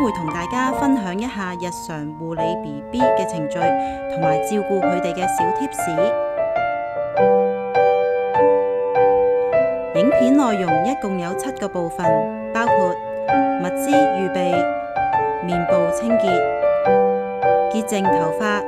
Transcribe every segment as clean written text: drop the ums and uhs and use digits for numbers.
會同大家分享一下日常護理 BB 嘅程序同埋照顧佢哋嘅小貼士。影片內容一共有7個部分，包括物資預備、面部清潔、潔淨頭髮、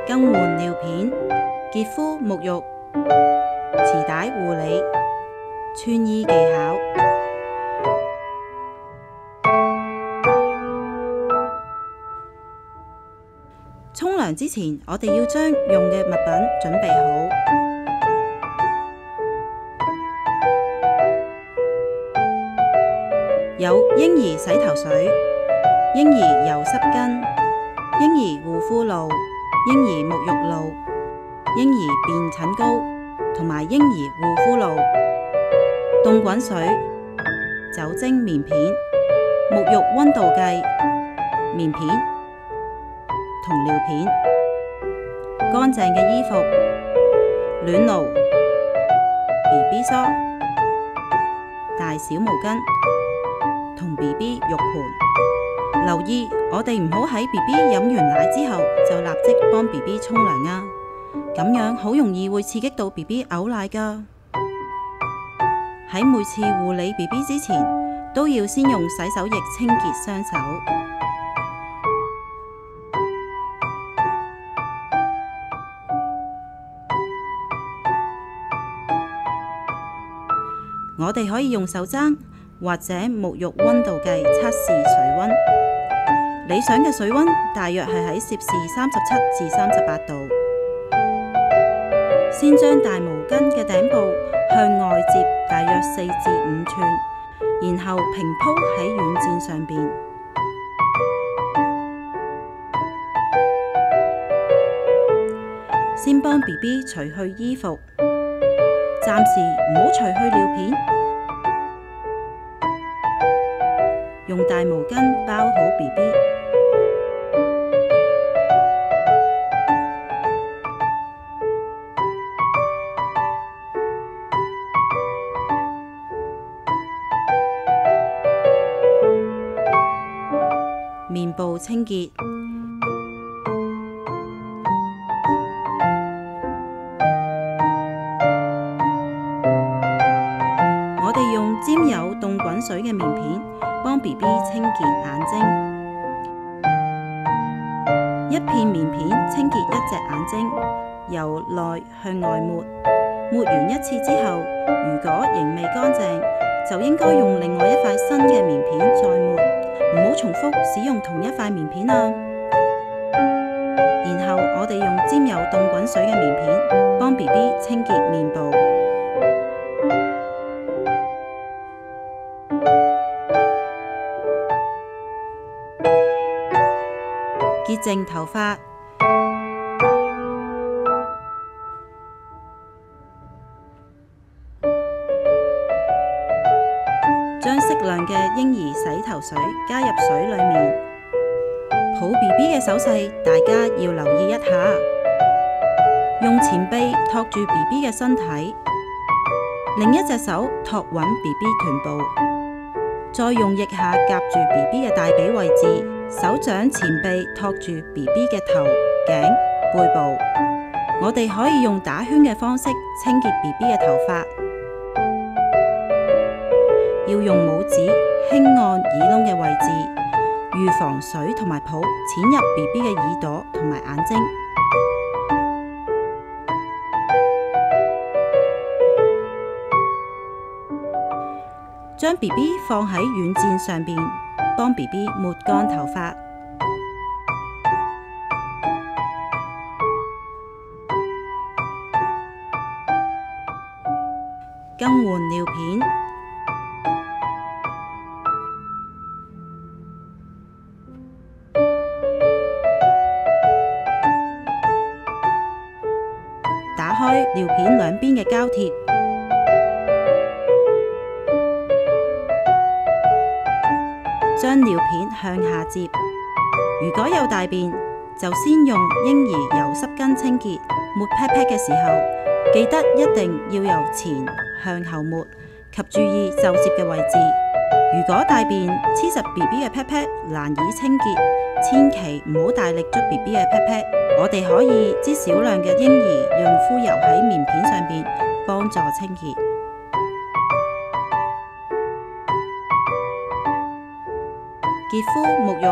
更換尿片、潔膚沐浴、臍帶護理、穿衣技巧。沖涼之前，我哋要將用嘅物品準備好。有嬰兒洗頭水、嬰兒柔濕巾、嬰兒護膚露、嬰兒沐浴露、嬰兒便診膏同埋嬰兒護膚露、凍滾水、酒精棉片、沐浴溫度計、棉片同尿片、乾淨嘅衣服、暖爐、BB 梳、大小毛巾同 BB 浴盆。留意，我哋唔好喺 BB 飲完奶之後就立即幫 BB 沖涼啊，咁樣好容易會刺激到 BB 嘔奶㗎。喺每次護理 BB 之前，都要先用洗手液清潔雙手。我哋可以用手踭或者沐浴溫度計測試水溫，理想嘅水溫大約係喺攝氏37至38度。先將大毛巾嘅頂部向外接大約4至5寸，然後平鋪喺軟墊上邊。先幫 BB 除去衣服，暫時唔好除去尿片，用大毛巾包好 BB。面部清潔。我哋用沾有凍滾水嘅棉片幫 BB 清潔眼睛。一片棉片清潔一隻眼睛，由內向外抹。抹完一次之後，如果仍未乾淨，就應該用另外一塊新嘅棉片再抹。唔好重複使用同一塊棉片啊！然後我哋用沾有凍滾水嘅棉片幫 BB 清潔面部。潔淨頭髮。將適量嘅嬰兒洗頭水加入水裏面，抱 BB 嘅手勢，大家要留意一下。用前臂托住 BB 嘅身體，另一隻手托穩 BB 臀部，再用腋下夾住 BB 嘅大髀位置，手掌前臂托住 BB 嘅頭、頸、背部。我哋可以用打圈嘅方式清潔 BB 嘅頭髮。要用拇指輕按耳窿嘅位置，預防水同埋泡濺入 BB 嘅耳朵同埋眼睛。將 BB 放喺軟墊上邊，幫 BB 抹乾頭髮。更換尿片。打開尿片兩邊嘅膠貼，將尿片向下接。如果有大便，就先用嬰兒柔濕巾清潔。抹 pat pat 嘅時候，記得一定要由前向後抹，及注意就接嘅位置。如果大便黐實 BB 嘅 pat pat難以清潔，千祈唔好大力捽 BB 嘅 pat pat。我哋可以擠少量嘅嬰兒潤膚油喺棉片上邊，幫助清潔。潔膚沐浴，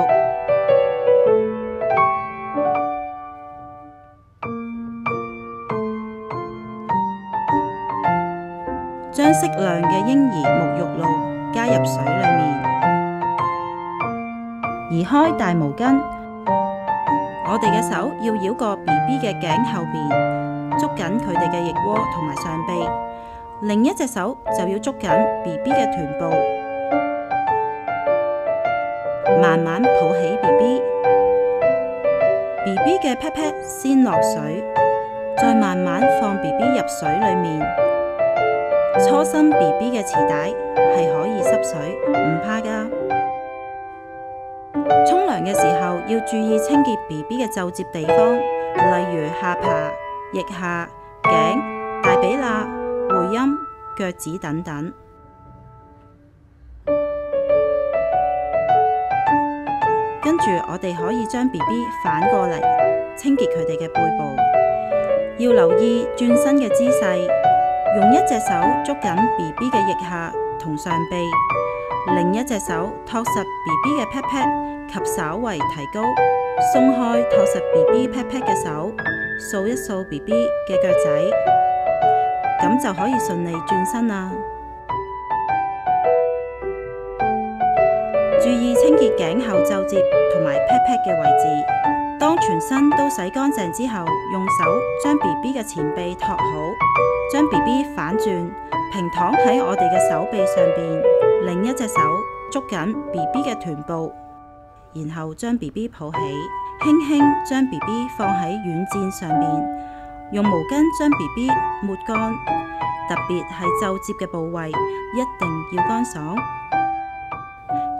將適量嘅嬰兒沐浴露加入水裡面，移開大毛巾。我哋嘅手要繞過 BB 嘅頸後邊，捉緊佢哋嘅腋窩同埋上臂，另一隻手就要捉緊 BB 嘅臀部，慢慢抱起 BB 嘅 pat pat 先落水，再慢慢放 BB 入水裡面。初生 BB 嘅臍帶係可以濕水，唔怕㗎。沖涼嘅時候要注意清潔 BB 嘅皺摺地方，例如下巴、腋下、頸、大髀罅、會陰、腳趾等等。跟住我哋可以將 BB 反過嚟清潔佢哋嘅背部，要留意轉身嘅姿勢，用一隻手捉緊 BB 嘅腋下同上臂，另一隻手托實 BB 嘅 pat pat。及稍為提高，鬆開托實 BB pat pat 嘅手，掃一掃 BB 嘅腳仔，咁就可以順利轉身啦。注意清潔頸後皺摺同埋 pat pat 嘅位置。當全身都洗乾淨之後，用手將 BB 嘅前臂托好，將 BB 反轉，平躺喺我哋嘅手臂上邊，另一隻手捉緊 BB 嘅臀部。然後將 BB 抱起，輕輕將 BB 放喺軟墊上面，用毛巾將 BB 抹乾，特別係皺摺嘅部位一定要乾爽。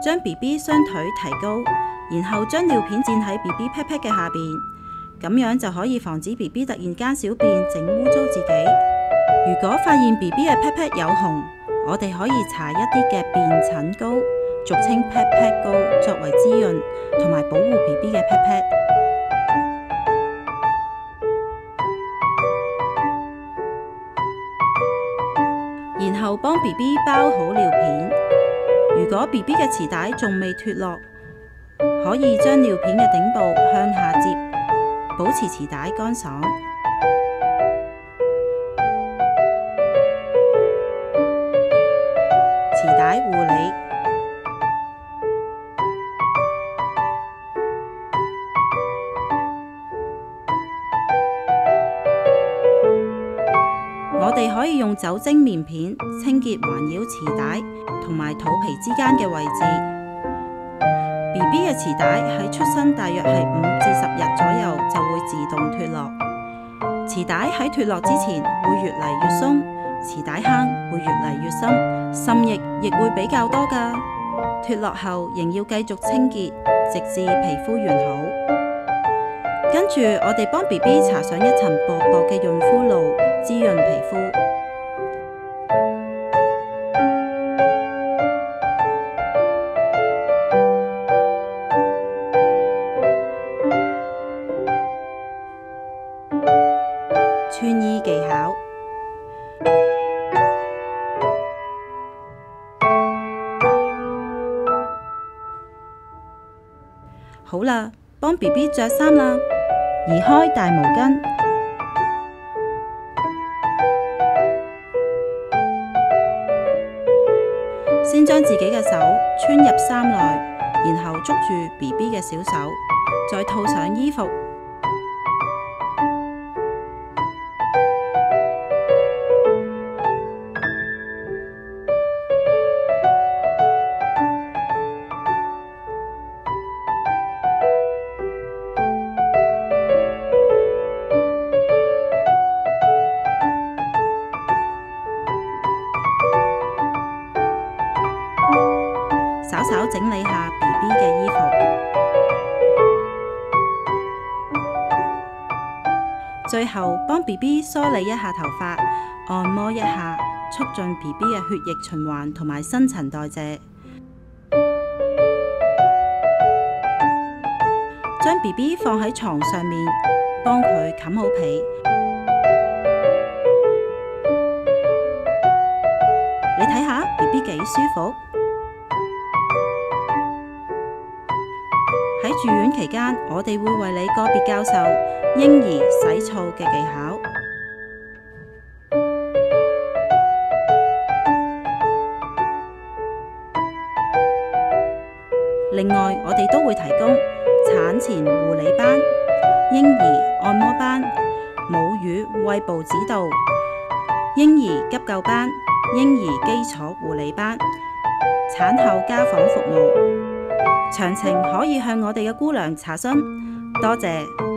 將 BB 雙腿提高，然後將尿片墊喺 BB pat pat 嘅下邊，咁樣就可以防止 BB 突然間小便整污糟自己。如果發現 BB 嘅 pat pat 有紅，我哋可以搽一啲嘅便疹膏，俗稱 pat pat 膏，作為滋潤同埋保護 BB 嘅 pat pat。然後幫 BB 包好尿片。如果 BB 嘅臍帶仲未脫落，可以將尿片嘅頂部向下接，保持臍帶乾爽。臍帶護理。我哋可以用酒精棉片清潔環繞臍帶同埋肚皮之間嘅位置。BB 嘅臍帶喺出生大約係5至10日左右就會自動脫落。臍帶喺脫落之前會越嚟越鬆，臍帶坑會越嚟越深，滲液亦會比較多㗎。脫落後仍要繼續清潔，直至皮膚完好。跟住我哋幫 BB 搽上一層薄薄嘅潤膚露，滋潤皮膚。穿衣技巧。好啦，幫 BB 着衫啦，移開大毛巾，先將自己嘅手穿入衫內，然後捉住 BB 嘅小手，再套上衣服。稍稍整理下 BB 嘅衣服，最後幫 BB 梳理一下頭髮，按摩一下，促進 BB 嘅血液循環同埋新陳代謝。將 BB 放喺床上面，幫佢冚好被。你睇下 BB 幾舒服。喺住院期間，我哋會為你個別教授嬰兒洗澡嘅技巧。另外，我哋都會提供產前護理班、嬰兒按摩班、母乳餵哺指導、嬰兒急救班、嬰兒基礎護理班、產後家訪服務。詳情可以向我哋嘅姑娘查詢。多謝。